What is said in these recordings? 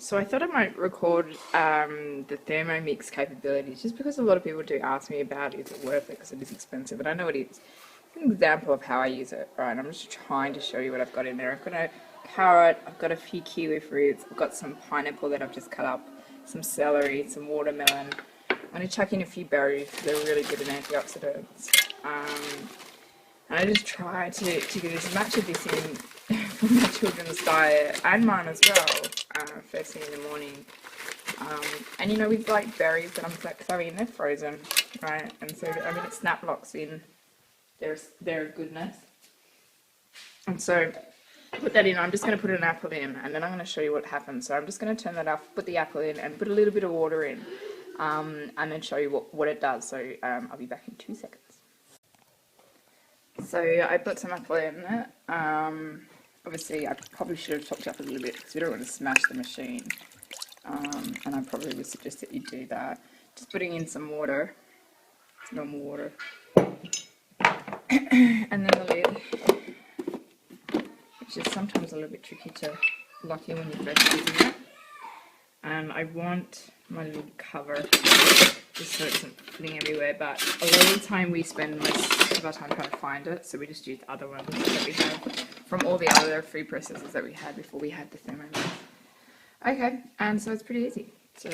So I thought I might record the Thermomix capabilities just because a lot of people do ask me about is it worth it because it is expensive, and I know it is. It's an example of how I use it, right? I'm just trying to show you what I've got in there. I've got a carrot, I've got a few kiwi fruits, I've got some pineapple that I've just cut up, some celery, some watermelon. I'm going to chuck in a few berries because they're really good in antioxidants. And I just try to get as much of this in for my children's diet and mine as well, first thing in the morning. And you know, with like berries that I'm throwing, they're frozen, right? And so I mean, it snap locks in their goodness. And so put that in. I'm just going to put an apple in, and then I'm going to show you what happens. So I'm just going to turn that off, put the apple in, and put a little bit of water in, and then show you what it does. So I'll be back in 2 seconds. So I put some apple in there. Obviously, I probably should have topped it up a little bit because we don't want to smash the machine. And I probably would suggest that you do that. Just putting in some water, some normal water, and then the lid, which is sometimes a little bit tricky to lock in when you're first using it. And I want my lid cover just so it isn't putting everywhere, but a lot of the time we spend most of our time trying to find it, so we just use other ones that we have from all the other food processors that we had before we had the Thermomix. Okay, and so it's pretty easy. So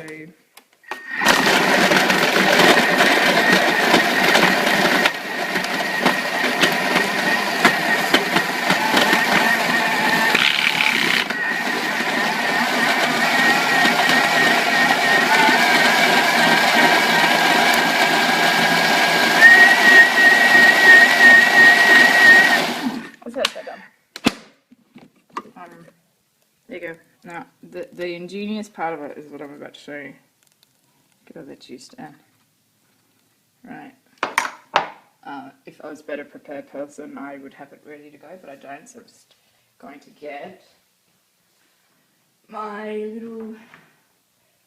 there you go. Now, the ingenious part of it is what I'm about to show you. Get all that juice down. Right. If I was a better prepared person, I would have it ready to go, but I don't, so I'm just going to get my little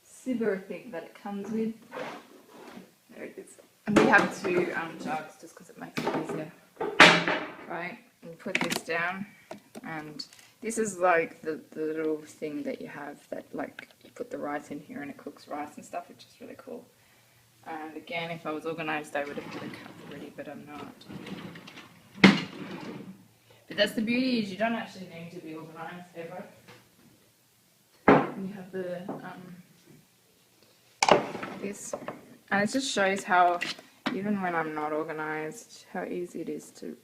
sieve thing that it comes with. There it is. And we have two jugs just because it makes it easier. Right, and put this down, and this is like the little thing that you have that like you put the rice in here and it cooks rice and stuff, which is really cool. And again, if I was organised, I would have had a cup ready, but I'm not. But that's the beauty, is you don't actually need to be organised ever. You have the this, and it just shows how even when I'm not organised, how easy it is to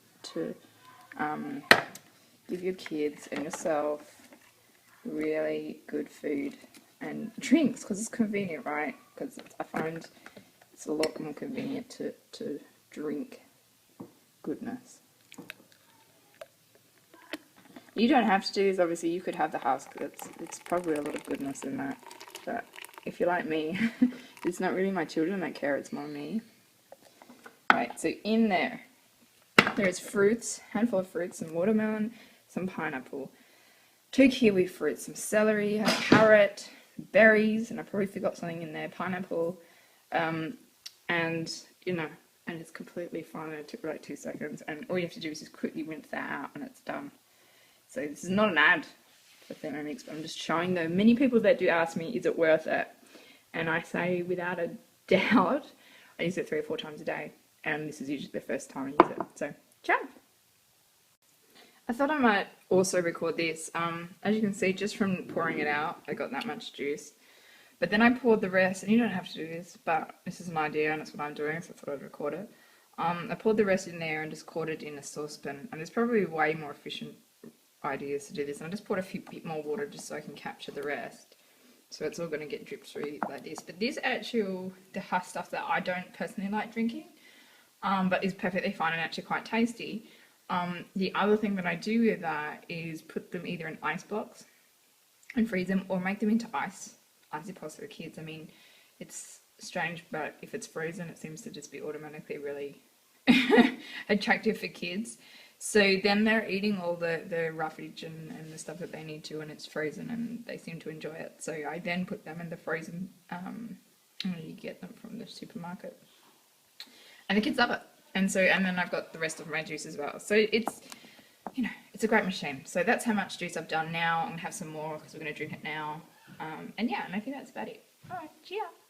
give your kids and yourself really good food and drinks, because it's convenient, right? Because I find it's a lot more convenient to drink goodness. You don't have to do this, obviously. You could have the house, because it's probably a lot of goodness in that. But if you're like me, it's not really my children that care, it's more me. Right, so in there's fruits, handful of fruits, some watermelon, some pineapple, 2 kiwi fruits, some celery, a carrot, berries, and I probably forgot something in there, pineapple, and you know, and it's completely fine. It took like 2 seconds, and all you have to do is just quickly rinse that out, and it's done. So this is not an ad for Thermomix, but I'm just showing them. Many people that do ask me, is it worth it? And I say, without a doubt, I use it 3 or 4 times a day, and this is usually the first time I use it. So, ciao! I thought I might also record this. As you can see, just from pouring it out, I got that much juice. But then I poured the rest, and you don't have to do this, but this is an idea, and that's what I'm doing, so I thought I'd record it. I poured the rest in there and just poured it in a saucepan, and there's probably way more efficient ideas to do this. And I just poured a bit more water just so I can capture the rest. So it's all going to get dripped through like this. But this actually, the stuff that I don't personally like drinking, but is perfectly fine and actually quite tasty. The other thing that I do with that is put them either in ice box and freeze them, or make them into ice pops for kids. I mean, it's strange, but if it's frozen, it seems to just be automatically really attractive for kids. So then they're eating all the roughage and the stuff that they need to, and it's frozen, and they seem to enjoy it. So I then put them in the frozen, you get them from the supermarket, and the kids love it. And then I've got the rest of my juice as well. So it's, you know, it's a great machine. So that's how much juice I've done now. I'm going to have some more because we're going to drink it now. And yeah, and I think that's about it. Alright, cheers!